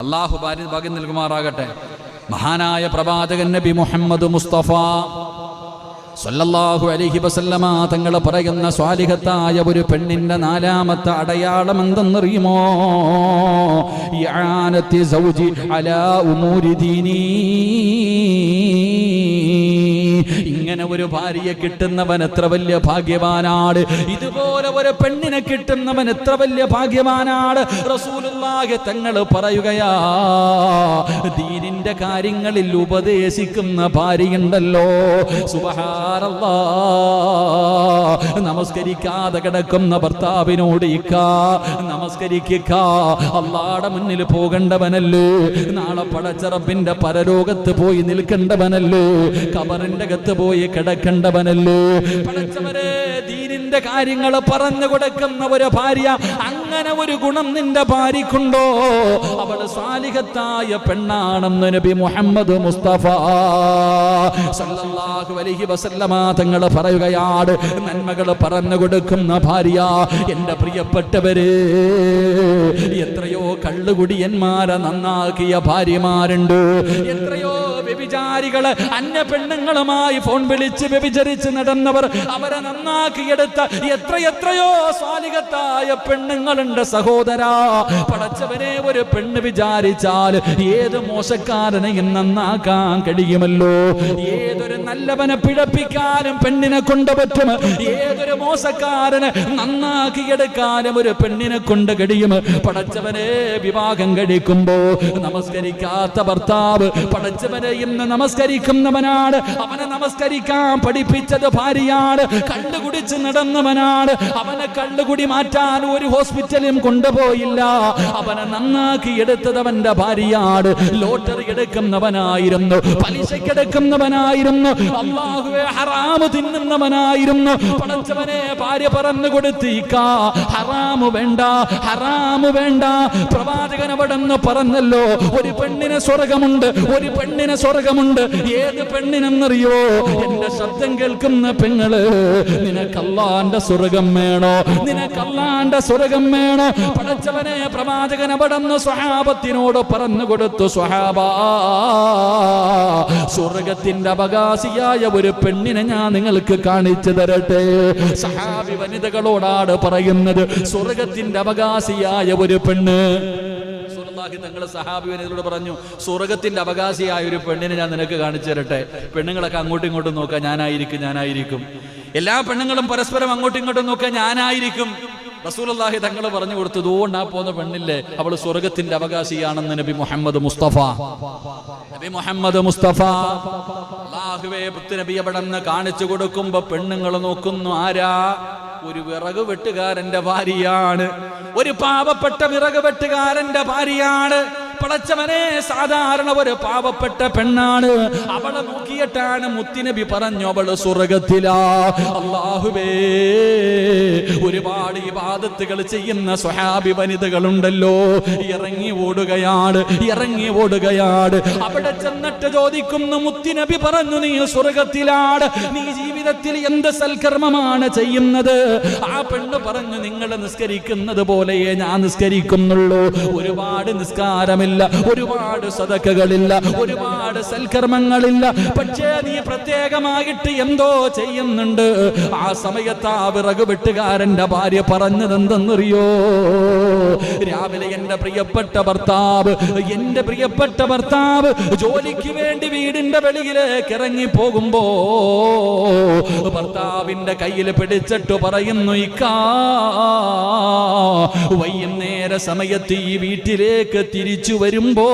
അല്ലാഹു ഭാഗ്യം നൽകുമാറാകട്ടെ. മഹാനായ പ്രവാചകൻ നബി മുഹമ്മദ് മുസ്തഫ സല്ലല്ലാഹു അലൈഹി വസല്ലമ തങ്ങൾ പറയുന്ന സ്വാലിഹത്തായ ഒരു പെണ്ണിന്റെ നാലാമത്തെ അടയാളം എന്തെന്നറിയുമോ? ഇആനത്തി സൗജി അലാ ഉമൂരി ദീനി. ഇങ്ങനെ ഒരു ഭാര്യയെ കിട്ടുന്നവൻ എത്ര വലിയ ഭാഗ്യവാനാണ്. ഇതുപോലെ ഒരു പെണ്ണിനെ കിട്ടുന്നവൻ എത്ര വലിയ ഭാഗ്യവാനാണ്. റസൂലുള്ളാഹി തങ്ങൾ പറയുകയാ, ദീനിന്റെ കാര്യങ്ങളിൽ ഉപദേശിക്കുന്ന ഭാര്യയുണ്ടല്ലോ, സുബ്ഹാനല്ലാഹ്, നമസ്കരിക്കാതെ കിടക്കുന്ന ഭർത്താവിനോട് നമസ്കരിക്കുക, അല്ലാഹുവിന്റെ മുന്നിൽ പോകേണ്ടവനല്ലേ, നാളെ പടച്ച റബ്ബിന്റെ പരലോകത്ത് പോയി നിൽക്കേണ്ടവനല്ലേ, ഖബറിന്റെ അകത്ത് പോയി കിടക്കേണ്ടവനല്ലേ. പടച്ചവരെ, ദീനിന്റെ കാര്യങ്ങൾ പറഞ്ഞു കൊടുക്കുന്ന ഒരു ഭാര്യ, അങ്ങനെ ഒരു ഗുണം നിന്റെ ഭാര്യക്കുണ്ടോ? അവൾ സാലിഹത്തായ പെണ്ണാണെന്ന് നബി മുഹമ്മദ് മുസ്തഫ സല്ലല്ലാഹു അലൈഹി വസല്ലമ തങ്ങൾ പറയുകയാണ്. നന്മകൾ പറഞ്ഞു കൊടുക്കുന്ന ഭാര്യ. എന്റെ പ്രിയപ്പെട്ടവരെ, എത്രയോ കള്ളുകുടിയന്മാരെ നന്നാക്കിയ ഭാര്യമാരുണ്ട്. എത്രയോ വ്യഭിചാരികള് അന്യ പെണ്ണുങ്ങളുമായി ഫോൺ വിളിച്ച് വ്യഭിചരിച്ച് നടന്നവർ, അവരെ നന്നാക്കിയെടുത്ത എത്രയോ സ്വാലിഹത്തായ പെണ്ണുങ്ങളുണ്ട് സഹോദരാ. പടച്ചവനെ, ഒരു പെണ്ണ് വിചാരിച്ചാൽ ഏത് മോശക്കാരനെയും നന്നാക്കാൻ കഴിയുമല്ലോ. ഏതൊരു നല്ലവനെ പിഴപ്പിക്കാനും പെണ്ണിനെ കൊണ്ട് പറ്റും. ഏതൊരു മോശക്കാരനെ നന്നാക്കിയെടുക്കാനും ഒരു പെണ്ണിനെ കൊണ്ട് കഴിയും. പടച്ചവനെ, വിവാഹം കഴിക്കുമ്പോ നമസ്കരിക്കാത്ത ഭർത്താവ് പടച്ചവനെ ഇന്ന് നമസ്കരിക്കുന്നവനാണ്. അവനെ നമസ്കരിക്കാൻ പഠിപ്പിച്ചത് ഭാര്യയാണ്. കള്ളുകുടിച്ച് നടന്നവനാണ്. അവനെ കള്ളുകുടി മാറ്റാൻ ഒരു ഹോസ്പിറ്റലും കൊണ്ടുപോയില്ല. അവനെ നന്നാക്കി എടുത്തത് അവന്റെ ഭാര്യയാണ്. ലോട്ടറി എടുക്കുന്നവനായിരുന്നു, പലിശക്കെടുക്കുന്നവനായിരുന്നു, അല്ലാഹുവേ ഹറാമ് തിന്നുന്നവനായിരുന്നു. പടച്ചവനെ, ഭാര്യ പറഞ്ഞു കൊടുത്തിക്ക, ഹറാമ് വേണ്ട, ഹറാമ് വേണ്ട. പ്രവാചകൻ അവിടെ നിന്ന് പറഞ്ഞല്ലോ, ഒരു പെണ്ണിന് സ്വർഗമുണ്ട്, ഒരു പെണ്ണിന് സ്വർഗമുണ്ട്. ഏത് പെണ്ണിനെന്നറിയോ? എന്റെ ശബ്ദം കേൾക്കുന്ന പെങ്ങള്, നിനക്ക് അല്ലാഹുവിന്റെ സ്വർഗം വേണോ? നിനക്ക് അല്ലാഹുവിന്റെ സ്വർഗം വേണോ? പടച്ചവനെ, പ്രവാചകൻ അവിടെ നിന്ന് സ്വഹാബത്തിനോട് പറഞ്ഞു കൊടുത്തു, സ്വഹാബാ, സ്വർഗത്തിന്റെ അവകാശിയായ ഒരു പെണ്ണിനെ ഞാൻ നിങ്ങൾക്ക് കാണിച്ചു തരട്ടെ. സഹാബി വനിതകളോടാണ് പറയുന്നത്, സ്വർഗത്തിന്റെ അവകാശിയായ ഒരു പെണ്ണ്. തങ്ങൾ സഹാബി വനിതകളോട് പറഞ്ഞു, സ്വർഗത്തിന്റെ അവകാശിയായ ഒരു പെണ്ണിനെ ഞാൻ നിനക്ക് കാണിച്ചു തരട്ടെ. പെണ്ണുങ്ങളൊക്കെ അങ്ങോട്ടും ഇങ്ങോട്ടും നോക്കാം, ഞാനായിരിക്കും. എല്ലാ പെണ്ണുങ്ങളും പരസ്പരം അങ്ങോട്ടും ഇങ്ങോട്ടും നോക്കാം, ഞാനായിരിക്കും. റസൂലുള്ളാഹി തങ്ങൾ പറഞ്ഞു കൊടുത്തു, അതുകൊണ്ടാ പോകുന്ന പെണ്ണില്ലേ, അവൾ സ്വർഗത്തിന്റെ അവകാശിയാണെന്ന് നബി മുഹമ്മദ് മുസ്തഫ. അല്ലാഹുവേ, നബി അവിടെ നിന്ന് കാണിച്ചു കൊടുക്കുമ്പോ പെണ്ണുങ്ങൾ നോക്കുന്നു, ആരാ? ഒരു വിറക് വെട്ടുകാരന്റെ ഭാര്യയാണ്. ഒരു പാവപ്പെട്ട വിറക് വെട്ടുകാരന്റെ ഭാര്യയാണ്. പടച്ചവനെ, സാധാരണ ഒരു പാവപ്പെട്ട പെണ്ണാണ്. അവളെ നോക്കിയിട്ടാണ് മുത്തുനബി പറഞ്ഞു, അവള് സ്വർഗത്തിലാ. അല്ലാഹുവേ, ഒരുപാട് ഇബാദത്തുകൾ ചെയ്യുന്ന സ്വഹാബി വനിതകളുണ്ടല്ലോ, ഇറങ്ങി ഓടുകയാണ്. അവിടെ ചെന്നിട്ട് ചോദിക്കുന്നു, മുത്തുനബി പറഞ്ഞു, നീ സ്വർഗത്തിലാണ്, നീ ജീവിതത്തിൽ എന്ത് സൽക്കർമ്മമാണ് ചെയ്യുന്നത്? ആ പെണ്ണ് പറഞ്ഞു, നിങ്ങൾ നിസ്കരിക്കുന്നത് പോലെയേ ഞാൻ നിസ്കരിക്കുന്നുള്ളൂ. ഒരുപാട് നിസ്കാരമില്ല, ഒരുപാട് സദഖകളില്ല, ഒരുപാട് സൽക്കർമ്മങ്ങളില്ല. പക്ഷേ നീ പ്രത്യേകമായിട്ട് എന്തോ ചെയ്യുന്നുണ്ട്. ആ സമയത്ത് ആ വിറക് വെട്ടുകാരന്റെ ഭാര്യ പറഞ്ഞത് എന്തെന്നറിയോ? രാവിലെ എന്റെ പ്രിയപ്പെട്ട ഭർത്താവ് ജോലിക്ക് വേണ്ടി വീടിന്റെ വെളിയിലേക്ക് ഇറങ്ങി പോകുമ്പോ ഭർത്താവിന്റെ കയ്യിൽ പിടിച്ചിട്ട് പറയുന്നു, ഇക്കാ, വൈകുന്നേര സമയത്ത് ഈ വീട്ടിലേക്ക് തിരിച്ചു വരുമ്പോ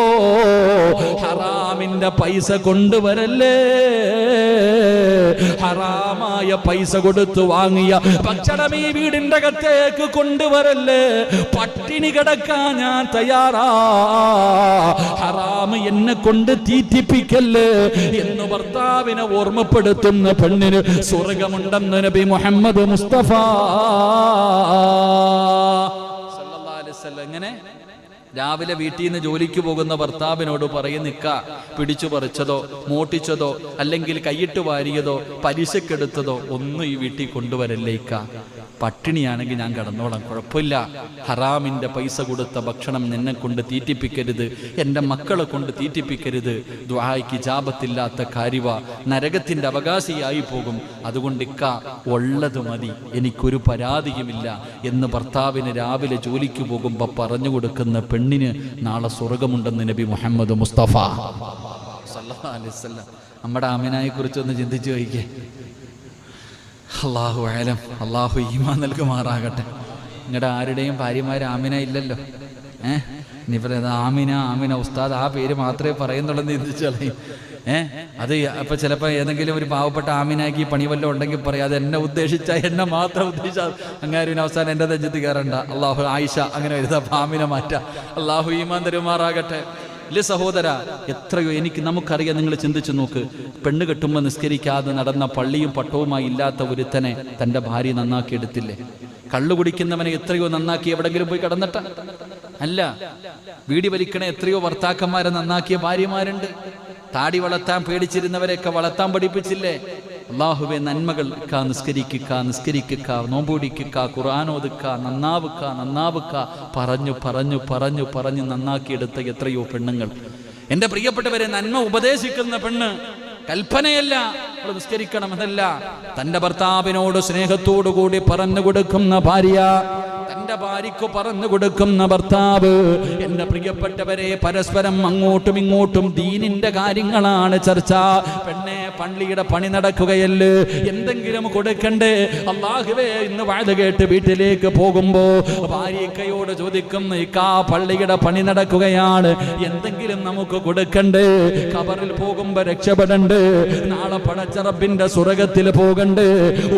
ഹറാമിന്റെ പൈസ കൊണ്ടുവരല്ലേ, ഹറാമായ പൈസ കൊടുത്തു വാങ്ങിയ ഭക്ഷണം ഈ വീടിന്റെ അകത്തേക്ക് കൊണ്ടുവരല്ലേ, പട്ടിണി കിടക്കാൻ ഞാൻ തയ്യാറാ, ഹറാമ് എന്നെ കൊണ്ട് തീറ്റിപ്പിക്കല്ലേ എന്ന് ഭർത്താവിനെ ഓർമ്മപ്പെടുത്തുന്ന പെണ്ണിന് സ്വർഗമുണ്ടെന്ന് നബി മുഹമ്മദ് മുസ്തഫ സല്ലല്ലാഹു അലൈഹി വസല്ലം. എങ്ങനെ? രാവിലെ വീട്ടിൽ നിന്ന് ജോലിക്ക് പോകുന്ന ഭർത്താവിനോട് പറയുന്നിക്ക, പിടിച്ചു പറിച്ചതോ മോട്ടിച്ചതോ അല്ലെങ്കിൽ കൈയിട്ട് വാരിയതോ പലിശക്കെടുത്തതോ ഒന്നും ഈ വീട്ടിൽ കൊണ്ടുവരല്ലേ ഇക്ക. പട്ടിണിയാണെങ്കിൽ ഞാൻ കിടന്നോളാം, കുഴപ്പമില്ല. ഹറാമിൻ്റെ പൈസ കൊടുത്ത ഭക്ഷണം എന്നെ കൊണ്ട് തീറ്റിപ്പിക്കരുത്, എൻ്റെ മക്കളെ കൊണ്ട് തീറ്റിപ്പിക്കരുത്. ദുആയ്ക്ക് ഇജാബത്തില്ലാത്ത കാര്യവ, നരകത്തിൻ്റെ അവകാശിയായി പോകും. അതുകൊണ്ട് ഇക്ക ഉള്ളത് മതി, എനിക്കൊരു പരാതിയുമില്ല എന്ന് ഭർത്താവിന് രാവിലെ ജോലിക്ക് പോകുമ്പോൾ പറഞ്ഞു കൊടുക്കുന്ന പെണ്ണിന് നാളെ സ്വർഗമുണ്ടെന്ന് നബി മുഹമ്മദ് മുസ്തഫ സല്ലല്ലാഹു അലൈഹി വസല്ലം. നമ്മുടെ ആമിനയെ കുറിച്ചൊന്ന് ചിന്തിച്ചു നോക്കിക്കേ. അല്ലാഹു അലം, അല്ലാഹു ഈമാൻ നൽകുമാറാകട്ടെ. നിങ്ങളുടെ ആരുടെയും ഭാര്യമാർ ആമിന ഇല്ലല്ലോ. ഇനിയിപ്പോൾ ആമിന ആമിന ഉസ്താദ് ആ പേര് മാത്രമേ പറയുന്നുള്ളൂ എന്ന് ചിന്തിച്ചോളേ. അത് അപ്പോൾ ചിലപ്പോൾ ഏതെങ്കിലും ഒരു പാവപ്പെട്ട ആമിനാക്കി പണി വല്ലതും ഉണ്ടെങ്കിൽ പറയാം, അത് എന്നെ ഉദ്ദേശിച്ചാൽ, എന്നെ മാത്രം ഉദ്ദേശിച്ചാൽ അങ്ങനെ അവസാനം എൻ്റെ നെഞ്ചത്ത് കയറണ്ട. അള്ളാഹു ആയിഷ അങ്ങനെ വരുന്നത്, അപ്പോൾ ആമിന മാറ്റാം. അള്ളാഹു ഈമാൻ തരുമാറാകട്ടെ. ഇല്ലേ സഹോദര, എത്രയോ നമുക്കറിയാം. നിങ്ങൾ ചിന്തിച്ചു നോക്ക്, പെണ്ണ് കെട്ടുമ്പോൾ നിസ്കരിക്കാതെ നടന്ന പള്ളിയും പട്ടവുമായി ഇല്ലാത്ത ഒരുത്തനെ തൻ്റെ ഭാര്യ നന്നാക്കിയെടുത്തില്ലേ? കള്ളു കുടിക്കുന്നവനെ എത്രയോ നന്നാക്കി എവിടെങ്കിലും പോയി കിടന്നിട്ട അല്ല. വീടി വലിക്കണ എത്രയോ ഭർത്താക്കന്മാരെ നന്നാക്കിയ ഭാര്യമാരുണ്ട്. താടി വളർത്താൻ പേടിച്ചിരുന്നവരെയൊക്കെ വളർത്താൻ പഠിപ്പിച്ചില്ലേ? അള്ളാഹുവെ നന്മകൾ നിസ്കരിക്കുക, നോമ്പൂടിക്കുക, ഖുർആനോദിക്ക, നന്നാവുക്ക പറഞ്ഞു പറഞ്ഞു പറഞ്ഞു പറഞ്ഞ് നന്നാക്കിയെടുത്ത എത്രയോ പെണ്ണുങ്ങൾ. എൻ്റെ പ്രിയപ്പെട്ടവരെ, നന്മ ഉപദേശിക്കുന്ന പെണ്ണ്, കൽപ്പനയല്ല നിസ്കരിക്കണം എന്നല്ല, തൻ്റെ ഭർത്താവിനോട് സ്നേഹത്തോടു കൂടി പറഞ്ഞു കൊടുക്കുന്ന ഭാര്യ, തൻ്റെ ഭാര്യയ്ക്ക് പറഞ്ഞു കൊടുക്കുന്ന ഭർത്താവ്. എൻ്റെ പ്രിയപ്പെട്ടവരെ, പരസ്പരം അങ്ങോട്ടും ഇങ്ങോട്ടും ദീനിന്റെ കാര്യങ്ങളാണ് ചർച്ച. പെണ്ണെ, പള്ളിയുടെ പണി നടക്കുകയല്ലേ, എന്തെങ്കിലും കൊടുക്കണ്ടേ? അല്ലാഹുവേ, ഇന്ന് വാഴ കേട്ട് വീട്ടിലേക്ക് പോകുമ്പോ ഭാര്യക്കയോട് ചോദിക്കും, ഇക്കാ പള്ളിയുടെ പണി നടക്കുകയാണ്, എന്തെങ്കിലും നമുക്ക് കൊടുക്കണ്ടേ? ഖബറിൽ പോകുമ്പോ രക്ഷപ്പെടണ്ടേ? നാളെ പടച്ച റബ്ബിന്റെ സ്വർഗ്ഗത്തിൽ പോകണ്ടേ?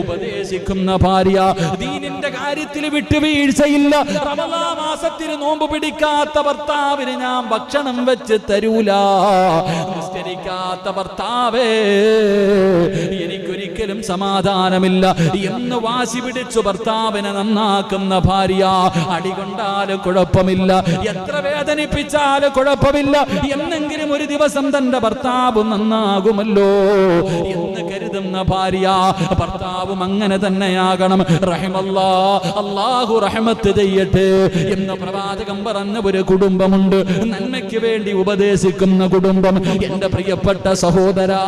ഉപദേശിക്കുന്ന ഭാര്യ, ദീനിന്റെ കാര്യത്തിൽ വിട്ടുവീഴ്ചയില്ല. റമളാൻ മാസത്തിൽ നോമ്പ് പിടിക്കാത്ത ഭർത്താവിന് ഞാൻ ഭക്ഷണം വെച്ച് തരൂല. നിസ്കരിക്കാത്ത ഭർത്താവേ, എനിക്കൊരിക്കലും സമാധാനമില്ല എന്ന് വാശി പിടിച്ചു ഭർത്താവിനെ നന്നാക്കുന്ന ഭാര്യ, അടികൊണ്ടാലും കുഴപ്പമില്ല, എത്ര വേദനിപ്പിച്ചാലും കുഴപ്പമില്ല, എന്നെങ്കിലും ഒരു ദിവസം തന്റെ ഭർത്താവ് നന്നാകുമല്ലോ എന്ന് കരുതുന്ന ഭാര്യ, ഭർത്താവും അങ്ങനെ തന്നെയാകണം. റഹിമല്ലാ, അല്ലാഹു റഹ്മത്ത് ചെയ്യട്ടെ എന്ന് പ്രവാചകൻ പറഞ്ഞ ഒരു കുടുംബമുണ്ട്, നന്മയ്ക്ക് വേണ്ടി ഉപദേശിക്കുന്ന കുടുംബം. എന്റെ പ്രിയപ്പെട്ട സഹോദരാ,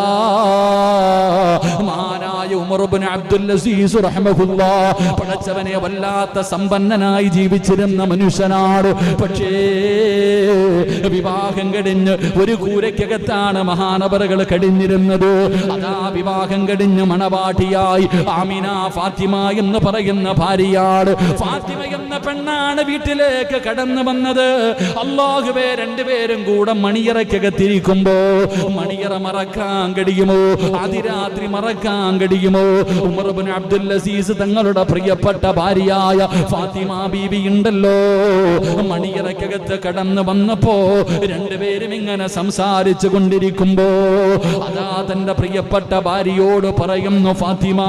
മഹാനായ ഉമർ ഇബ്നു അബ്ദുൽ അസീസ് റഹ്മഹുല്ലാഹ്, പടച്ചവനെ വല്ലാത്ത സമ്പന്നനായി ജീവിച്ചിരുന്ന മനുഷ്യനാണ്. പക്ഷേ വിവാഹം കഴിഞ്ഞ് ഒരു കൂരയ്ക്കകത്താണ് മഹാനവറുകൾ കഴിഞ്ഞിരുന്നത്. അതാ വിവാഹം കഴിഞ്ഞ് മണവാട്ടിയായി ആമിന ഫാത്തിമ എന്ന് പറയുന്ന ഭാര്യയാണ്. ഫാത്തിമ എന്ന പെണ്ണാണ് വീട്ടിലേക്ക് കടന്നു വന്നത്. അല്ലാഹുവേ, രണ്ടുപേരും കൂടെ മണിയറയ്ക്കകത്തിരിക്കുമ്പോ മണിയറ മറക്കാൻ കഴിയുമോ? അതിരാത്രി മറക്കാൻ കഴിയുമോ? ഉമർ ഇബ്നു അബ്ദുൽ അസീസ് തങ്ങളുടെ പ്രിയപ്പെട്ട ഭാര്യയായ ഫാത്തിമ ബീബി ഉണ്ടല്ലോ, മണിയറയ്ക്കകത്ത് കടന്നു വന്നപ്പോ രണ്ടുപേരും ഇങ്ങനെ സംസാരിച്ചു കൊണ്ടിരിക്കുമ്പോ അതാ തന്റെ പ്രിയപ്പെട്ട ഭാര്യയോട് പറയുന്നു, ഫാത്തിമ,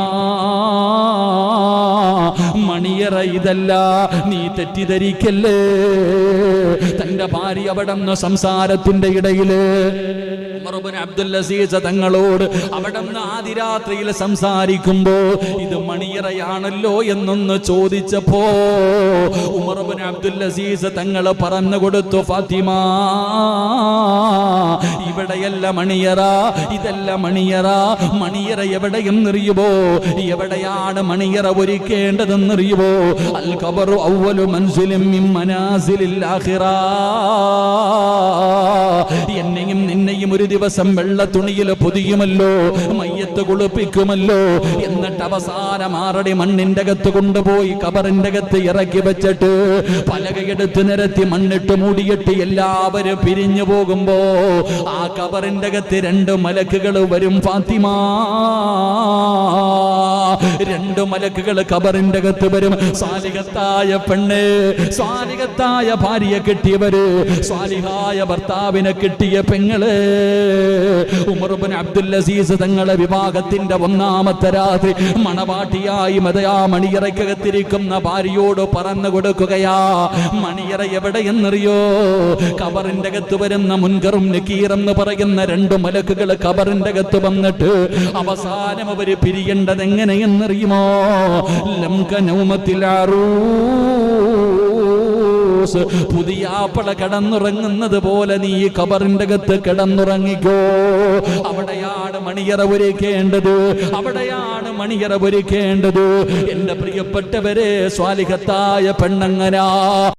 മണിയറ ഇതല്ല, നീ തെറ്റിദ്ധരിക്കല്ലേ. തന്റെ ഭാര്യ അവിടെ നിന്ന് സംസാരത്തിന്റെ ഇടയില് ഉമർ ഇബ്നു അബ്ദുൽ അസീസ് തങ്ങളോട് അവിടെ നിന്ന് ആദിരാത്രിയിൽ സംസാരിക്കുമ്പോ ഇത് മണിയറയാണല്ലോ എന്നൊന്ന് ചോദിച്ചപ്പോ ഉമർ ഇബ്നു അബ്ദുൽ അസീസ് തങ്ങൾ പറഞ്ഞു കൊടുത്തു, ഫാത്തിമ, ഇവിടെയല്ല മണിയറ, ഇതല്ല മണിയറ. മണിയറ എവിടെയെന്നറിയുമോ? എവിടെയാണ് മണിയറ ഒരുക്കേണ്ടതെന്നറിയുമോ? അൽ ഖബറു അവ്വലു മൻസിലിൻ മിൻ മനാസിലിൽ ആഖിറ. എന്നെയും നിന്നെയും ഒരു ദിവസം വെള്ള തുണിയിൽ പൊതിയുമല്ലോ, മയ്യത്ത് കുളിപ്പിക്കുമല്ലോ, എന്നിട്ട് അവസാനം ആറടി മണ്ണിന്റെ അകത്ത് കൊണ്ടുപോയി ഖബറിന്റെ അകത്ത് ഇറക്കി വെച്ചിട്ട് പലകയെടുത്ത് നിരത്തി മണ്ണിട്ട് മൂടിയിട്ട് എല്ലാവരും പിരിഞ്ഞു പോകുമ്പോ ആ ഖബറിന്റെ അകത്ത് രണ്ട് മലക്കുകൾ വരും. ഫാത്തിമ, രണ്ട് മലക്കുകൾ ഖബറിന്റെ അകത്ത് വരും. സ്വാലിഹത്തായ പെണ്ണ്, സ്വാലിഹത്തായ ഭാര്യയെ കിട്ടിയവര്, സ്വാലിഹായ ഭർത്താവിനെ കിട്ടിയ പെങ്ങള്. ഉമർ ഇബ്നു അബ്ദുൽ അസീസ് തങ്ങളെ വിവാഹത്തിന്റെ ഒന്നാമത്തെ രാത്രി മണവാട്ടിയായി മണിയറയ്ക്കകത്തിരിക്കുന്ന ഭാര്യയോട് പറഞ്ഞു കൊടുക്കുകയാ, മണിയറ എവിടെയെന്നറിയോ? ഖബറിന്റെ അകത്ത് വരുന്ന മുൻകറും നക്കീർ എന്ന് പറയുന്ന രണ്ട് മലക്കുകൾ ഖബറിന്റെ അകത്ത് വന്നിട്ട് അവസാനം അവര് പിരിയേണ്ടത് എങ്ങനെയാണ് എങ്ങനെയെന്നറിയുമോ? ലംക നൗമത്തിൽ അറൂസ്, പുതിയാപ്പള കിടന്നുറങ്ങുന്നത് പോലെ നീ ഖബറിന്റെ അകത്ത് കിടന്നുറങ്ങിക്കോ. അവിടെയാണ് മണിയറ ഒരുക്കേണ്ടത്, അവിടെയാണ് മണിയറ ഒരുക്കേണ്ടത്. എന്റെ പ്രിയപ്പെട്ടവരെ, സ്വാലിഹത്തായ പെണ്ണങ്ങനാ.